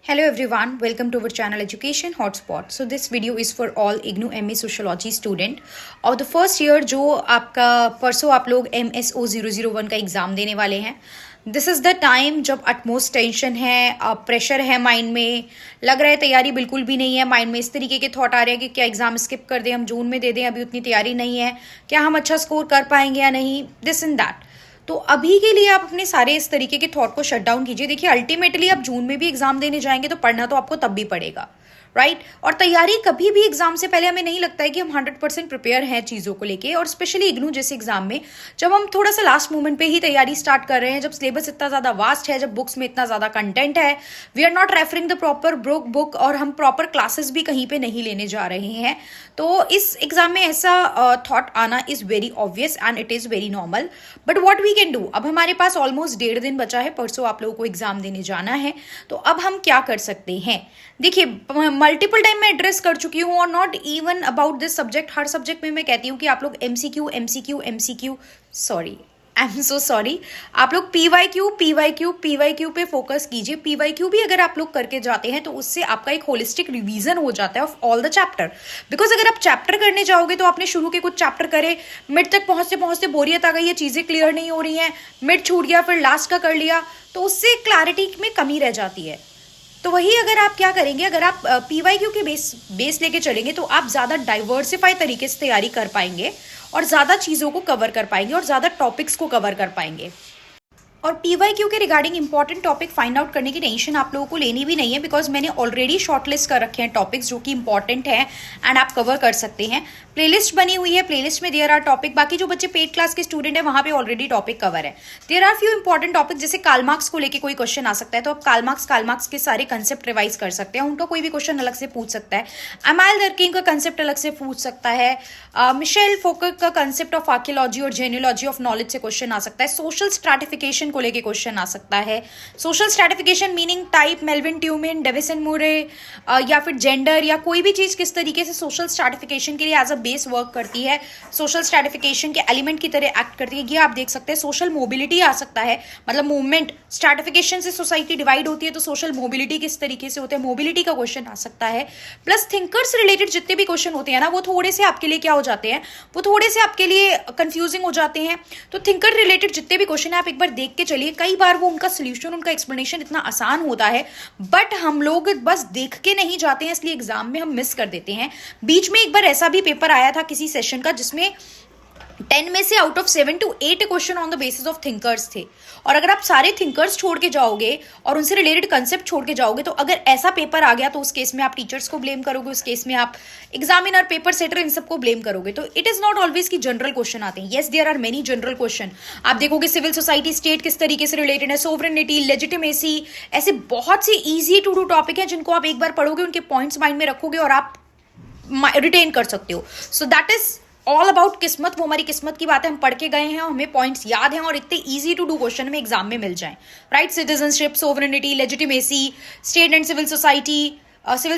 Hello everyone, welcome to our channel Education Hotspot. So this video is for all IGNOU MA Sociology student और the first year जो आपका परसों आप लोग MSO 001 का exam देने वाले हैं. दिस इज़ द टाइम जब अटमोस्ट टेंशन है, प्रेशर है माइंड में, लग रहा है तैयारी बिल्कुल भी नहीं है. माइंड में इस तरीके के थॉट आ रहे हैं कि क्या एग्ज़ाम स्किप कर दें, हम जून में दे दें, अभी उतनी तैयारी नहीं है, क्या हम अच्छा स्कोर कर पाएंगे या नहीं, दिस एंड दैट. तो अभी के लिए आप अपने सारे इस तरीके के थॉट को शट डाउन कीजिए. देखिए अल्टीमेटली आप जून में भी एग्जाम देने जाएंगे तो पढ़ना तो आपको तब भी पड़ेगा, राइट. और तैयारी कभी भी एग्जाम से पहले हमें नहीं लगता है कि हम 100% प्रिपेयर हैं चीज़ों को लेके. और स्पेशली इग्नू जैसे एग्जाम में जब हम थोड़ा सा लास्ट मोमेंट पे ही तैयारी स्टार्ट कर रहे हैं, जब सिलेबस इतना ज़्यादा वास्ट है, जब बुक्स में इतना ज़्यादा कंटेंट है, we are not referring the proper book और हम प्रॉपर क्लासेस भी कहीं पे नहीं लेने जा रहे हैं. तो इस एग्जाम में ऐसा थॉट आना is very obvious and it is very normal. But what we can do, अब हमारे पास ऑलमोस्ट 1.5 दिन बचा है, परसों आप लोगों को एग्जाम देने जाना है. तो अब हम क्या कर सकते हैं. देखिए मल्टीपल टाइम मैं एड्रेस कर चुकी हूँ और not even about this subject. Her subject में मैं कहती हूँ कि आप लोग MCQ sorry I am so sorry, आप लोग पीवाईक्यू पे फोकस कीजिए. पीवाईक्यू भी अगर आप लोग करके जाते हैं तो उससे आपका एक होलिस्टिक रिवीजन हो जाता है of all the chapter. Because अगर आप चैप्टर करने जाओगे तो आपने शुरू के कुछ चैप्टर करे, मिड तक पहुंचते पहुंचते बोरियत आ गई है, चीजें क्लियर नहीं हो रही हैं, मिड छूट गया, फिर लास्ट का कर लिया, तो उससे क्लैरिटी में कमी रह जाती है. तो वही अगर आप क्या करेंगे, अगर आप पीवाईक्यू के बेस लेके चलेंगे तो आप ज़्यादा डाइवर्सिफाई तरीके से तैयारी कर पाएंगे और ज़्यादा चीज़ों को कवर कर पाएंगे और ज़्यादा टॉपिक्स को कवर कर पाएंगे. और पीवाईक्यू के regarding important topic find out करने की टेंशन आप लोगों को लेनी भी नहीं है, बिकॉज मैंने ऑलरेडी शॉर्टलिस्ट कर रखे हैं टॉपिक्स जो कि इंपॉर्टेंट हैं एंड आप कवर कर सकते हैं. प्लेलिस्ट बनी हुई है, प्लेलिस्ट में देयर आर टॉपिक. बाकी जो बच्चे पेड क्लास के स्टूडेंट है वहां पे ऑलरेडी टॉपिक कवर है. There are few important topic, जैसे कार्ल मार्क्स को लेके कोई क्वेश्चन आ सकता है तो आप कार्ल मार्क्स के सारे कंसेप्ट रिवाइज कर सकते हैं. उनका कोई भी क्वेश्चन अलग से पूछ सकता है. एमाइल दर्किंग का कंसेप्ट अलग से पूछ सकता है. मिशेल फोकर का कंसेप्ट ऑफ आर्कियोलॉजी और जेनियोलॉजी ऑफ नॉलेज से क्वेश्चन आ सकता है. सोशल स्ट्रैटिफिकेशन को लेके क्वेश्चन आ सकता है. Social stratification meaning type, Melvin Tumin, Davis and Moore, या फिर जेंडर या कोई भी चीज किस तरीके से सोशल स्ट्रैटिफिकेशन के लिए एज अ बेस वर्क करती है, सोशल स्ट्रैटिफिकेशन के एलिमेंट की तरह एक्ट करती है, ये आप देख सकते हैं. सोशल मोबिलिटी आ सकता है, मतलब मूवमेंट. स्ट्रैटिफिकेशन से सोसाइटी डिवाइड होती है तो सोशल मोबिलिटी किस तरीके से होते हैं, मोबिलिटी का क्वेश्चन आ सकता है. प्लस थिंकर्स रिलेटेड जितने भी क्वेश्चन होते हैं ना, वो थोड़े से आपके लिए क्या हो जाते हैं, वो थोड़े से आपके लिए कंफ्यूजिंग हो जाते हैं. तो थिंकर रिलेटेड जितने भी क्वेश्चन है आप एक बार देख के चलिए. कई बार वो उनका सोल्यूशन, उनका एक्सप्लेनेशन इतना आसान होता है, बट हम लोग बस देख के नहीं जाते हैं, इसलिए एग्जाम में हम मिस कर देते हैं. बीच में एक बार ऐसा भी पेपर आया था किसी सेशन का जिसमें 10 में से out of 7 to 8 question on the basis of thinkers थे. और अगर आप सारे थिंकर्स छोड़ के जाओगे और उनसे रिलेटेड कंसेप्ट छोड़ के जाओगे तो अगर ऐसा पेपर आ गया तो उस केस में आप टीचर्स को ब्लेम करोगे, उस केस में आप एग्जामिनर, पेपर सेटर, इन सबको ब्लेम करोगे. तो इट इज नॉट ऑलवेज की जनरल क्वेश्चन आते हैं. Yes there are many general question. आप देखोगे सिविल सोसाइटी, स्टेट किस तरीके से रिलेटेड है, सोवरेनिटी, लेजिटिमेसी, ऐसे बहुत से ईजी टू डू टॉपिक है जिनको आप एक बार पढ़ोगे, उनके पॉइंट्स माइंड में रखोगे और आप रिटेन कर सकते हो. So that is all about किस्मत. वो हमारी किस्मत की बात है, हम पढ़ के गए हैं, हमें पॉइंट्स याद हैं और इतने इजी टू डू क्वेश्चन में एग्जाम में मिल जाएं. Right, citizenship, sovereignty, legitimacy, state and civil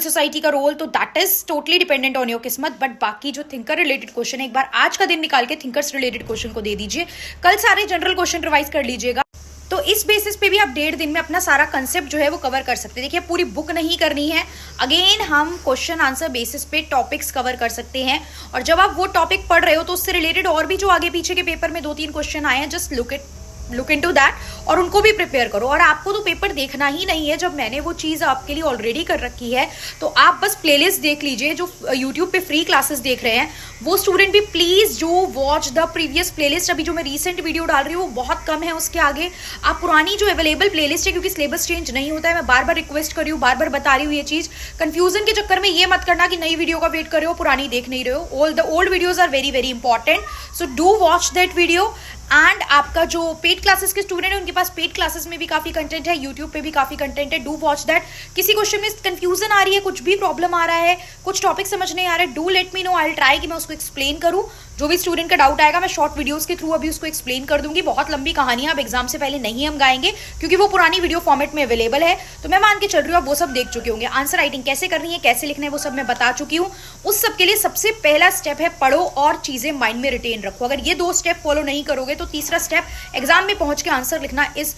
society का रोल, तो that is totally dependent on your किस्मत. बट बाकी जो थिंकर रिलेटेड क्वेश्चन है, एक बार आज का दिन निकाल के थिंकर्स रिलेटेड क्वेश्चन को दे दीजिए. कल सारे जनरल क्वेश्चन रिवाइज कर लीजिएगा. तो इस बेसिस पे भी आप 1.5 दिन में अपना सारा कंसेप्ट जो है वो कवर कर सकते हैं. देखिए पूरी बुक नहीं करनी है, अगेन हम क्वेश्चन आंसर बेसिस पे टॉपिक्स कवर कर सकते हैं. और जब आप वो टॉपिक पढ़ रहे हो तो उससे रिलेटेड और भी जो आगे पीछे के पेपर में 2-3 क्वेश्चन आए हैं, जस्ट लुक इनटू दैट और उनको भी प्रिपेयर करो. और आपको तो पेपर देखना ही नहीं है, जब मैंने वो चीज़ आपके लिए ऑलरेडी कर रखी है तो आप बस प्लेलिस्ट देख लीजिए. जो यूट्यूब पे फ्री क्लासेस देख रहे हैं वो स्टूडेंट भी प्लीज़ जो वॉच द प्रीवियस प्लेलिस्ट. अभी जो मैं रीसेंट वीडियो डाल रही हूँ वो बहुत कम है, उसके आगे आप पुरानी जो अवेलेबल प्लेलिस्ट है, क्योंकि सिलेबस चेंज नहीं होता है, मैं बार बार रिक्वेस्ट कर रही हूँ, बार बार बता रही हूँ ये चीज़. कंफ्यूजन के चक्कर में ये मत करना कि नई वीडियो का वेट कर रहे हो, पुरानी देख नहीं रहे हो. All the old videos are very very important, so do watch that video. And आपका जो पेड क्लासेस के स्टूडेंट है उनके पास पेड क्लासेस में भी काफी कंटेंट है, यूट्यूब पे भी काफी कंटेंट है, डू वॉच दैट. किसी क्वेश्चन में कंफ्यूजन आ रही है, कुछ भी प्रॉब्लम आ रहा है, कुछ टॉपिक समझ नहीं आ रहा है, do let me know, I will try कि मैं उसको एक्सप्लेन करूँ. जो भी स्टूडेंट का डाउट आएगा मैं शॉर्ट वीडियोस के थ्रू अभी उसको एक्सप्लेन कर दूंगी. बहुत लंबी कहानियां अब एग्जाम से पहले नहीं हम गाएंगे क्योंकि वो पुरानी वीडियो फॉर्मेट में अवेलेबल है. तो मैं मान के चल रही हूँ आप वो सब देख चुके होंगे. आंसर राइटिंग कैसे करनी है, कैसे लिखना है, वो सब मैं बता चुकी हूँ. उस सब के लिए सबसे पहला स्टेप है पढ़ो और चीजें माइंड में रिटेन रखो. अगर ये 2 स्टेप फॉलो नहीं करोगे तो तीसरा स्टेप एग्जाम में पहुंच के आंसर लिखना इज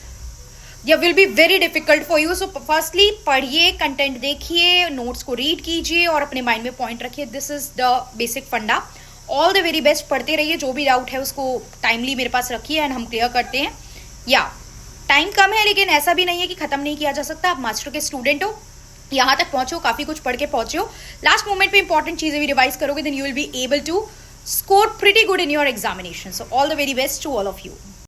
या will be very difficult for you. So firstly पढ़िए, कंटेंट देखिए, नोट्स को रीड कीजिए और अपने माइंड में पॉइंट रखिए. दिस इज द बेसिक फंडा. All the very best. पढ़ते रहिए, जो भी डाउट है उसको टाइमली मेरे पास रखिए एंड हम क्लियर करते हैं. या टाइम कम है लेकिन ऐसा भी नहीं है कि खत्म नहीं किया जा सकता. आप मास्टर के स्टूडेंट हो, यहाँ तक पहुंचो, काफी कुछ पढ़ के पहुंचे हो. लास्ट मोमेंट पे इंपॉर्टेंट चीजें भी रिवाइज करोगे, then you will be able to score pretty good in your examination. So all the very best to all of you.